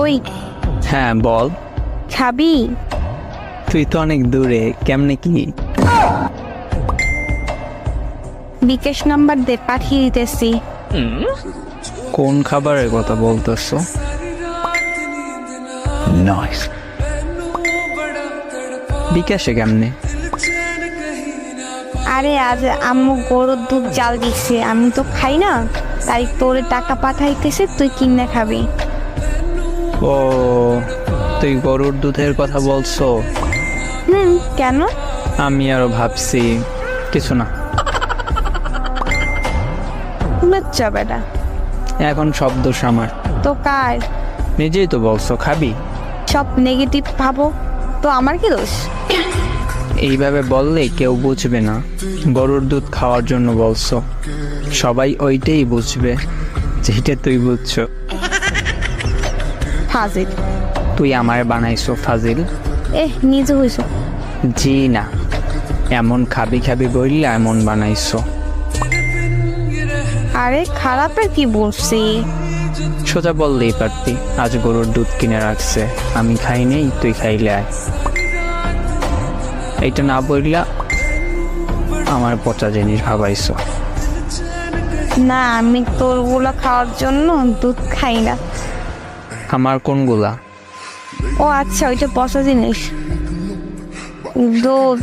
ওই হ্যাঁ বল। খাবি? তুই তো অনেক দূরে, কেমনে কি? বিকাশ নাম্বার দে, পাঠিয়ে দিতেছি। কোন খাবারের কথা বলতেছো? নাইস। বিকাশে কেমনে? আরে আজ আম্মু গরুর দুধ জাল দিচ্ছে, আমি তো খাই না, তাই তোরে টাকা পাঠাইতেছে, তুই কিনে খাবি। ও, তুই গরুর দুধের কথা বলছো? কেন? আমি আরো ভাবছি কিছু না। লজ্জা বেটা। এখন সব দোষ আমার। তো কার? নিজেই তো বলছো খাবি। সব নেগেটিভ ভাবো তো আমার কি দোষ? এইভাবে বললে কেউ বুঝবে না গরুর দুধ খাওয়ার জন্য বলছো। সবাই ওইটাই বুঝবে যেটা তুই বুঝছো। ফাজিল। তুই আমার বানাইছো ফাজিল? নিজে হইছো। জি না, এমন খাবি খাবি বললে এমন বানাইছো। আরে খারাপের কি বলছি? সোজা বললেই পারতি আজ গরুর দুধ কিনে রাখছে, আমি খাই নেই, তুই খাইলে আয়। এইটা না বললা আমার পচা জিনিস ভাবাইছো। না, আমি তোর গুলা খাওয়ার জন্য দুধ খাই না। আমার কোনগুলা? ও আচ্ছা, ওইটা পচা জিনিস। দুধ।